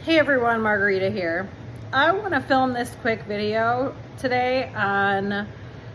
Hey everyone, Margarita here. I want to film this quick video today on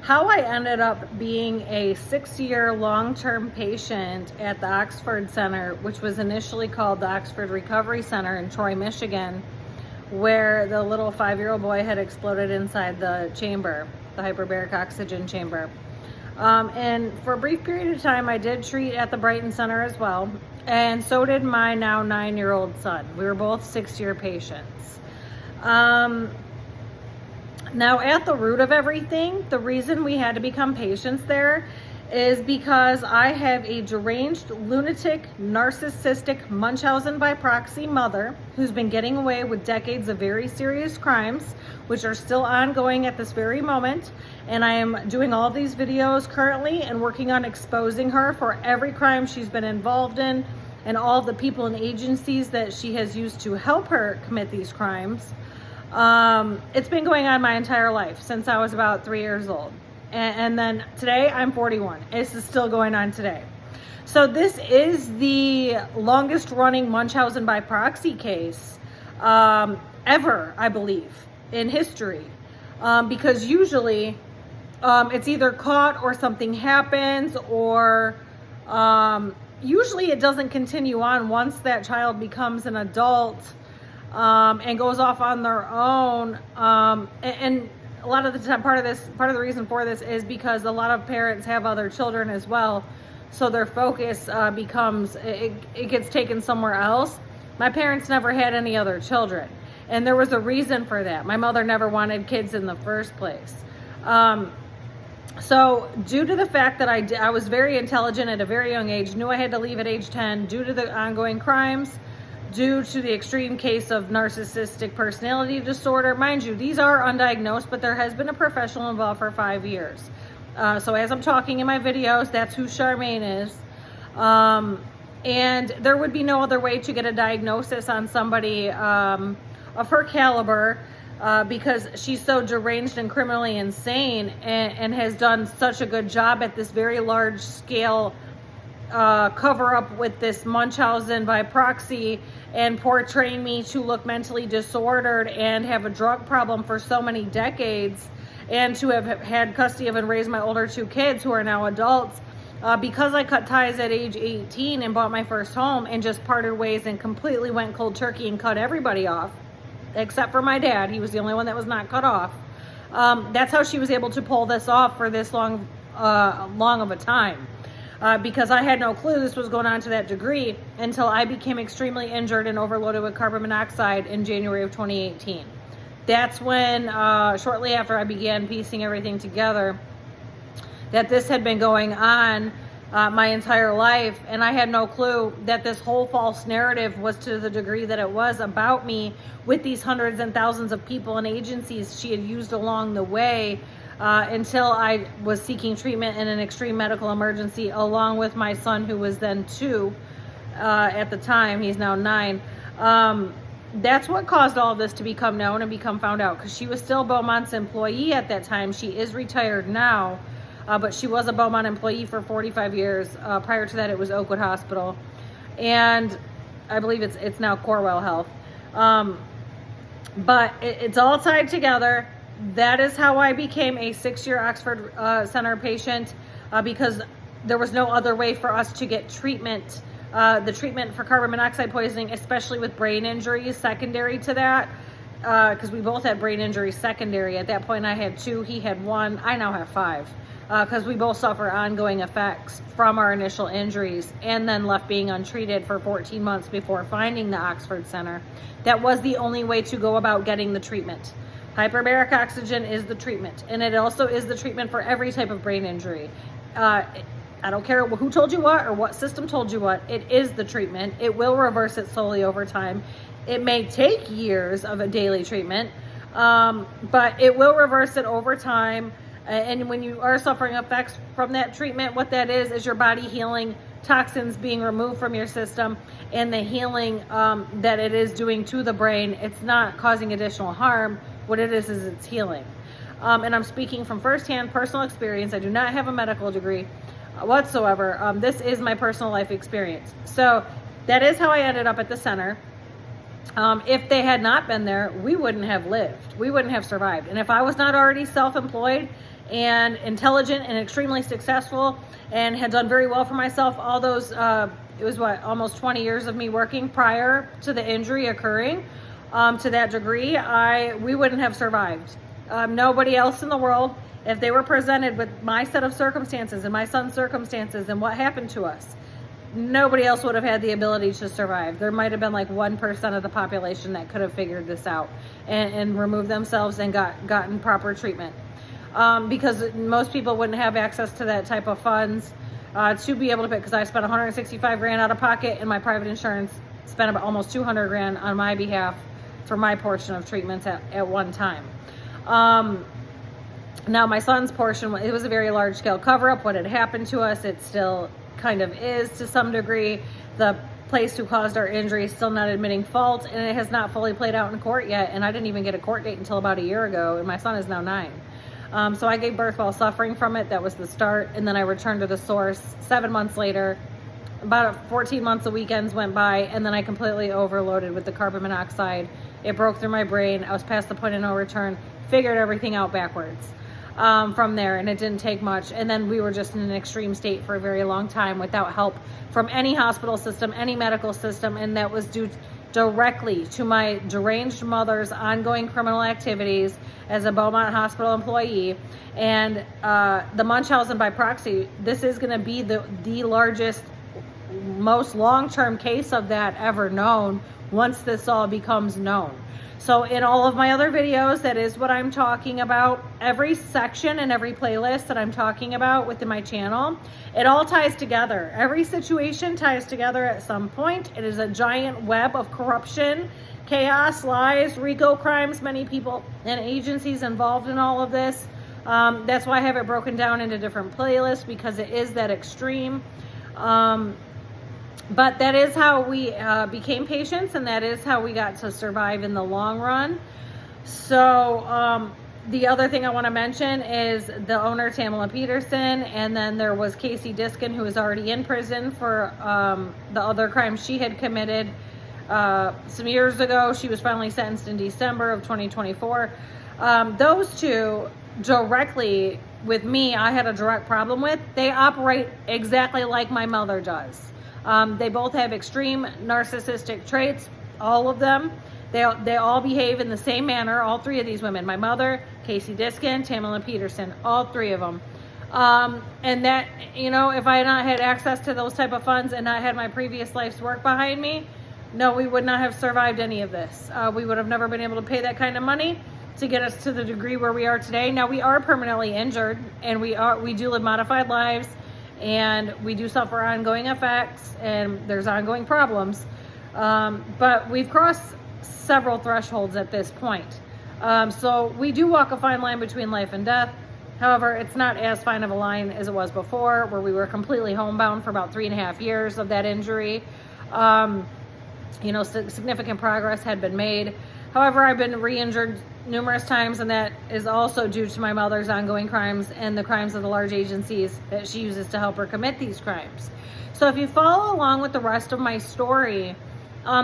how I ended up being a 6-year long-term patient at the Oxford Center, which was initially called the Oxford Recovery Center in Troy, Michigan, where the little 5-year-old boy had exploded inside the chamber, the hyperbaric oxygen chamber. And for a brief period of time, I did treat at the Brighton Center as well. And so did my now 9-year-old son. We were both 6-year patients. Now, at the root of everything, the reason we had to become patients there is because I have a deranged, lunatic, narcissistic Munchausen by proxy mother who's been getting away with decades of very serious crimes, which are still ongoing at this very moment. And I am doing all these videos currently and working on exposing her for every crime she's been involved in and all the people and agencies that she has used to help her commit these crimes. It's been going on my entire life since I was about 3 years old. And then today I'm 41. This is still going on today. So this is the longest running Munchausen by proxy case ever, I believe, in history. Because usually it's either caught or something happens, or usually it doesn't continue on once that child becomes an adult and goes off on their own. And a lot of the time, part of the reason for this is because a lot of parents have other children as well, so their focus becomes, it gets taken somewhere else. My parents never had any other children, and there was a reason for that. My mother never wanted kids in the first place. So due to the fact that I was very intelligent at a very young age, knew I had to leave at age 10 due to the ongoing crimes, due to the extreme case of narcissistic personality disorder. Mind you, these are undiagnosed, but there has been a professional involved for 5 years. So as I'm talking in my videos, that's who Charmaine is. And there would be no other way to get a diagnosis on somebody of her caliber because she's so deranged and criminally insane and has done such a good job at this very large scale cover up with this Munchausen by proxy and portraying me to look mentally disordered and have a drug problem for so many decades, and to have had custody of and raised my older 2 kids who are now adults, because I cut ties at age 18 and bought my first home and just parted ways and completely went cold turkey and cut everybody off except for my dad. He was the only one that was not cut off. That's how she was able to pull this off for this long of a time. Because I had no clue this was going on to that degree until I became extremely injured and overloaded with carbon monoxide in January of 2018. That's when, shortly after I began piecing everything together, that this had been going on my entire life, and I had no clue that this whole false narrative was to the degree that it was about me with these hundreds and thousands of people and agencies she had used along the way. Until I was seeking treatment in an extreme medical emergency along with my son, who was then 2 at the time. He's now 9. That's what caused all of this to become known and become found out, because she was still Beaumont's employee at that time. She is retired now, but she was a Beaumont employee for 45 years. Prior to that, it was Oakwood Hospital, and I believe it's now Corewell Health. But it's all tied together. That is how I became a 6-year Oxford Center patient, because there was no other way for us to get treatment. The treatment for carbon monoxide poisoning, especially with brain injuries secondary to that, because we both had brain injuries secondary. At that point, I had 2, he had 1. I now have 5, because we both suffer ongoing effects from our initial injuries and then left being untreated for 14 months before finding the Oxford Center. That was the only way to go about getting the treatment. Hyperbaric oxygen is the treatment, and it also is the treatment for every type of brain injury. I don't care who told you what or what system told you what, it is the treatment. It will reverse it slowly over time. It may take years of a daily treatment, but it will reverse it over time. And when you are suffering effects from that treatment, what that is your body healing, toxins being removed from your system, and the healing that it is doing to the brain. It's not causing additional harm. What it is it's healing. And I'm speaking from firsthand personal experience. I do not have a medical degree whatsoever. This is my personal life experience. So that is how I ended up at the center. If they had not been there, we wouldn't have lived. We wouldn't have survived. And if I was not already self-employed and intelligent and extremely successful and had done very well for myself, all those, it was almost 20 years of me working prior to the injury occurring, to that degree, we wouldn't have survived. Nobody else in the world, if they were presented with my set of circumstances and my son's circumstances and what happened to us, nobody else would have had the ability to survive. There might have been like 1% of the population that could have figured this out and removed themselves and gotten proper treatment. Because most people wouldn't have access to that type of funds to be able to pay, because I spent 165 grand out of pocket, and my private insurance spent about almost 200 grand on my behalf for my portion of treatments at one time. Now my son's portion, it was a very large scale cover-up. What had happened to us, it still kind of is to some degree. The place who caused our injury is still not admitting fault, and it has not fully played out in court yet, and I didn't even get a court date until about a year ago, and my son is now 9. So I gave birth while suffering from it. That was the start, and then I returned to the source 7 months later. About 14 months of weekends went by, and then I completely overloaded with the carbon monoxide. It broke through my brain. I was past the point of no return, figured everything out backwards from there, and it didn't take much. And then we were just in an extreme state for a very long time without help from any hospital system, any medical system, and that was due directly to my deranged mother's ongoing criminal activities as a Beaumont Hospital employee. And the Munchausen by proxy, this is going to be the largest, most long-term case of that ever known once this all becomes known. So in all of my other videos, that is what I'm talking about. Every section and every playlist that I'm talking about within my channel, it all ties together. Every situation ties together at some point. It is a giant web of corruption, chaos, lies, RICO crimes, many people and agencies involved in all of this. That's why I have it broken down into different playlists, because it is that extreme. But that is how we became patients, and that is how we got to survive in the long run. So the other thing I want to mention is the owner, Tamela Peterson, and then there was Casey Diskin, who was already in prison for the other crimes she had committed some years ago. She was finally sentenced in December of 2024. Those two directly with me, I had a direct problem with. They operate exactly like my mother does. They both have extreme narcissistic traits, all of them. They all behave in the same manner, all three of these women. My mother, Casey Diskin, Tamela Peterson, all three of them. And that, you know, if I had not had access to those type of funds and not had my previous life's work behind me, no, we would not have survived any of this. We would have never been able to pay that kind of money to get us to the degree where we are today. Now, we are permanently injured, and we do live modified lives, and we do suffer ongoing effects, and there's ongoing problems. But we've crossed several thresholds at this point. So we do walk a fine line between life and death. However, it's not as fine of a line as it was before, where we were completely homebound for about 3.5 years of that injury. You know, significant progress had been made. However, I've been re-injured numerous times, and that is also due to my mother's ongoing crimes and the crimes of the large agencies that she uses to help her commit these crimes. So if you follow along with the rest of my story,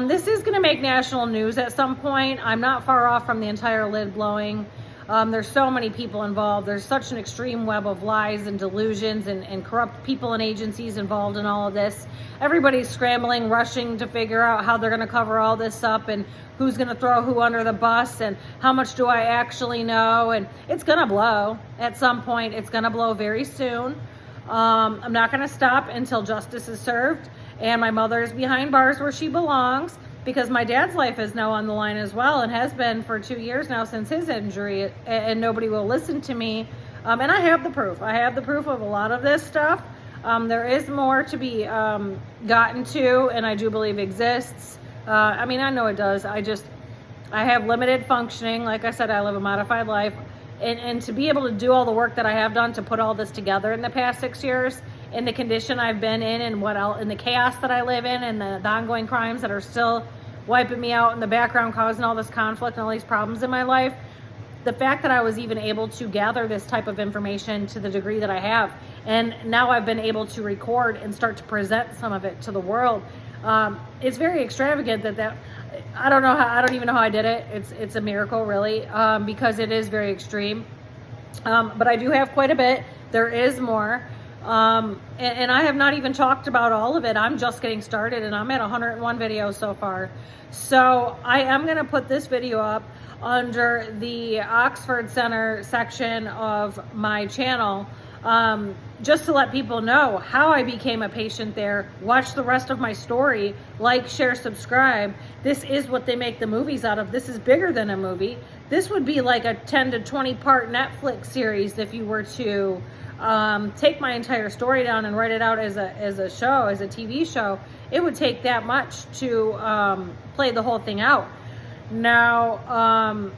this is going to make national news at some point. I'm not far off from the entire lid blowing. There's so many people involved. There's such an extreme web of lies and delusions and corrupt people and agencies involved in all of this. Everybody's scrambling, rushing to figure out how they're going to cover all this up, and who's going to throw who under the bus, and how much do I actually know. And it's going to blow at some point. It's going to blow very soon. I'm not going to stop until justice is served and my mother is behind bars where she belongs, because my dad's life is now on the line as well, and has been for 2 years now since his injury, and nobody will listen to me. And I have the proof. I have the proof of a lot of this stuff. There is more to be gotten to, and I do believe exists. I mean, I know it does. I have limited functioning. Like I said, I live a modified life. And to be able to do all the work that I have done to put all this together in the past 6 years, in the condition I've been in, and in the chaos that I live in, and the ongoing crimes that are still wiping me out in the background, causing all this conflict and all these problems in my life, the fact that I was even able to gather this type of information to the degree that I have, and now I've been able to record and start to present some of it to the world, it's very extravagant that I don't even know how I did it. It's a miracle, really, because it is very extreme. But I do have quite a bit. There is more. And I have not even talked about all of it. I'm just getting started, and I'm at 101 videos so far. So I am going to put this video up under the Oxford Center section of my channel, just to let people know how I became a patient there. Watch the rest of my story, like, share, subscribe. This is what they make the movies out of. This is bigger than a movie. This would be like a 10 to 20 part Netflix series if you were to take my entire story down and write it out as a show, as a TV show. It would take that much to play the whole thing out. Now,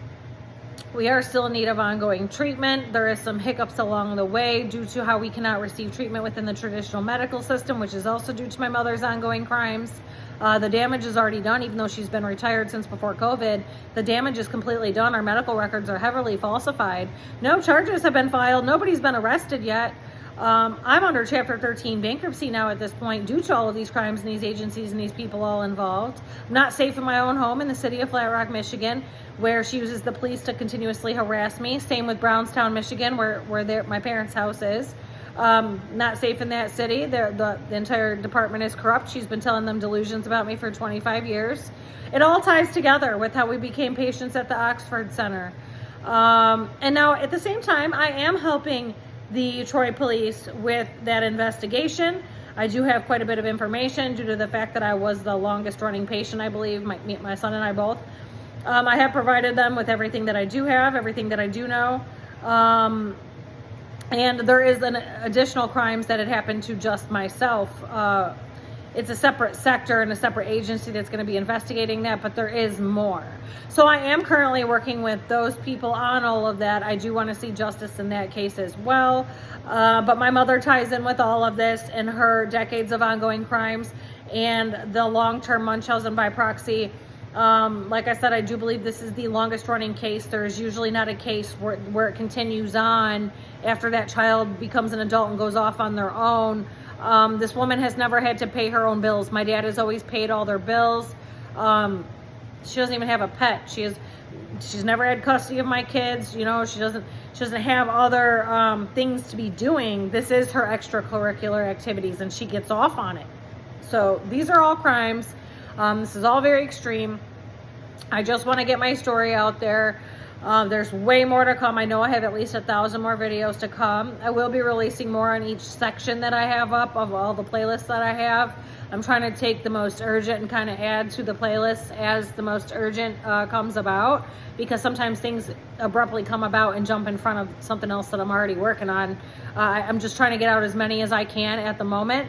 we are still in need of ongoing treatment. There is some hiccups along the way due to how we cannot receive treatment within the traditional medical system, which is also due to my mother's ongoing crimes. The damage is already done, even though she's been retired since before COVID. The damage is completely done. Our medical records are heavily falsified. No charges have been filed. Nobody's been arrested yet. I'm under Chapter 13 bankruptcy now at this point due to all of these crimes and these agencies and these people all involved. I'm not safe in my own home in the city of Flat Rock, Michigan, where she uses the police to continuously harass me. Same with Brownstown, Michigan, where my parents' house is. Not safe in that city. The entire department is corrupt. She's been telling them delusions about me for 25 years. It all ties together with how we became patients at the Oxford Center. And now at the same time, I am helping the Troy police with that investigation. I do have quite a bit of information due to the fact that I was the longest running patient, I believe, my son and I both. I have provided them with everything that I do have, everything that I do know. And there is an additional crimes that had happened to just myself. It's a separate sector and a separate agency that's going to be investigating that, but there is more. So I am currently working with those people on all of that. I do want to see justice in that case as well. But my mother ties in with all of this and her decades of ongoing crimes and the long-term Munchausen by proxy. Like I said, I do believe this is the longest running case. There is usually not a case where it continues on after that child becomes an adult and goes off on their own. This woman has never had to pay her own bills. My dad has always paid all their bills. She doesn't even have a pet. She's never had custody of my kids. You know, she doesn't have other things to be doing. This is her extracurricular activities, and she gets off on it. So these are all crimes. This is all very extreme. I just want to get my story out there. There's way more to come. I know I have at least 1,000 more videos to come. I will be releasing more on each section that I have up of all the playlists that I have. I'm trying to take the most urgent and kind of add to the playlist as the most urgent comes about, because sometimes things abruptly come about and jump in front of something else that I'm already working on. I'm just trying to get out as many as I can at the moment,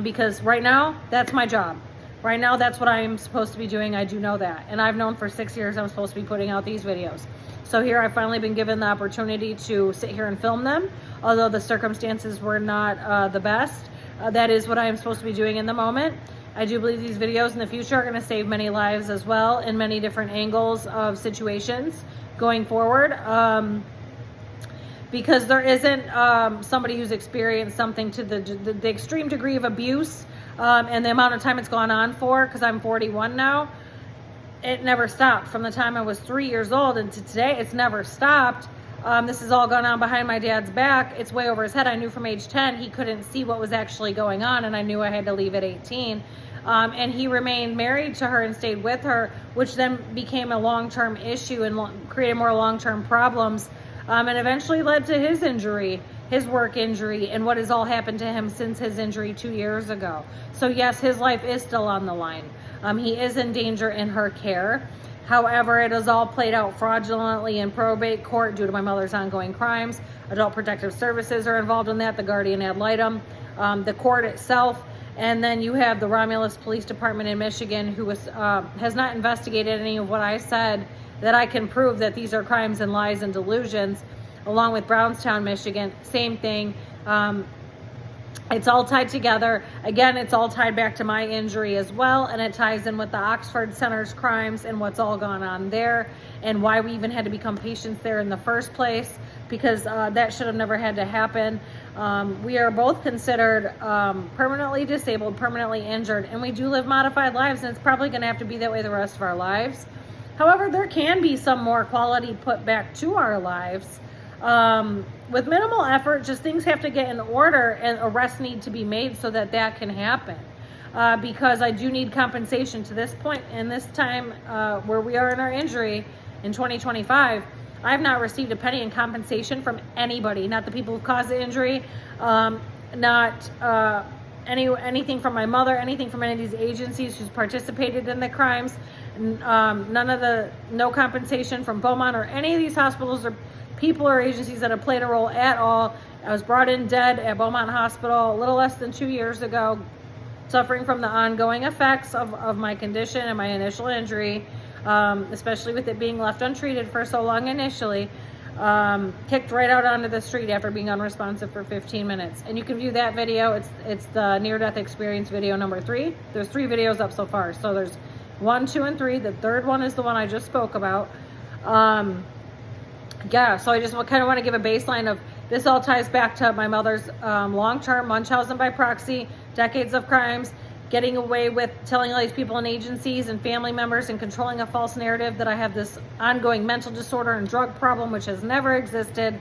because right now, that's my job. Right now, that's what I'm supposed to be doing. I do know that. And I've known for 6 years I'm supposed to be putting out these videos. So here I've finally been given the opportunity to sit here and film them, although the circumstances were not the best. That is what I am supposed to be doing in the moment. I do believe these videos in the future are going to save many lives as well in many different angles of situations going forward. Because there isn't somebody who's experienced something to the extreme degree of abuse and the amount of time it's gone on for, because I'm 41 now. It never stopped. From the time I was 3 years old and to today, it's never stopped. This has all gone on behind my dad's back. It's way over his head. I knew from age 10 he couldn't see what was actually going on, and I knew I had to leave at 18. And he remained married to her and stayed with her, which then became a long-term issue and created more long-term problems, and eventually led to his injury, his work injury, and what has all happened to him since his injury 2 years ago. So yes, his life is still on the line. He is in danger in her care. However, it is all played out fraudulently in probate court due to my mother's ongoing crimes. Adult Protective Services are involved in that, the guardian ad litem, the court itself, and then you have the Romulus Police Department in Michigan, who has not investigated any of what I said that I can prove that these are crimes and lies and delusions, along with Brownstown, Michigan. Same thing. It's all tied together. Again, it's all tied back to my injury as well, and it ties in with the Oxford Center's crimes and what's all gone on there, and why we even had to become patients there in the first place, because that should have never had to happen. We are both considered permanently disabled, permanently injured, and we do live modified lives, and it's probably going to have to be that way the rest of our lives. However, there can be some more quality put back to our lives. With minimal effort, just things have to get in order and arrests need to be made so that that can happen. Because I do need compensation to this point, and this time where we are in our injury in 2025, I have not received a penny in compensation from anybody, not the people who caused the injury, not anything from my mother, anything from any of these agencies who's participated in the crimes, no compensation from Beaumont or any of these hospitals or people or agencies that have played a role at all. I was brought in dead at Beaumont Hospital a little less than 2 years ago, suffering from the ongoing effects of my condition and my initial injury, especially with it being left untreated for so long initially. Kicked right out onto the street after being unresponsive for 15 minutes. And you can view that video. It's the near-death experience video number 3. There's 3 videos up so far. So there's 1, 2, and 3. The third one is the one I just spoke about. Yeah, so I just kind of want to give a baseline of this. All ties back to my mother's long-term Munchausen by proxy, decades of crimes, getting away with telling all these people and agencies and family members and controlling a false narrative that I have this ongoing mental disorder and drug problem, which has never existed.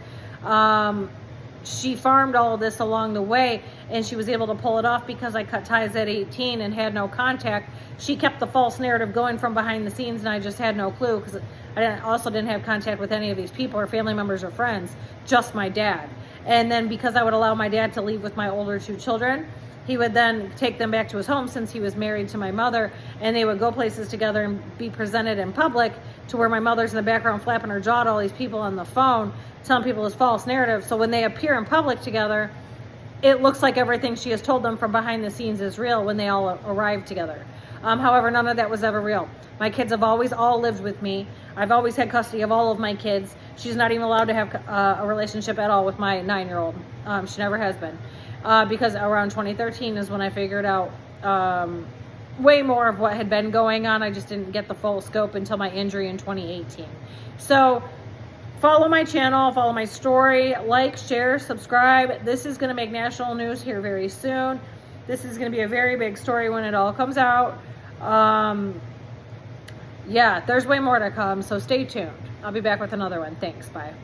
She farmed all of this along the way, and she was able to pull it off because I cut ties at 18 and had no contact. She kept the false narrative going from behind the scenes, and I just had no clue because I also didn't have contact with any of these people or family members or friends, just my dad. And then because I would allow my dad to leave with my older 2 children, he would then take them back to his home since he was married to my mother, and they would go places together and be presented in public to where my mother's in the background flapping her jaw to all these people on the phone, telling people this false narrative. So when they appear in public together, it looks like everything she has told them from behind the scenes is real when they all arrive together. However, none of that was ever real. My kids have always all lived with me. I've always had custody of all of my kids. She's not even allowed to have a relationship at all with my 9-year-old. She never has been. Because around 2013 is when I figured out way more of what had been going on. I just didn't get the full scope until my injury in 2018. So follow my channel, follow my story, like, share, subscribe. This is going to make national news here very soon. This is going to be a very big story when it all comes out. Yeah, there's way more to come, so stay tuned. I'll be back with another one. Thanks. Bye.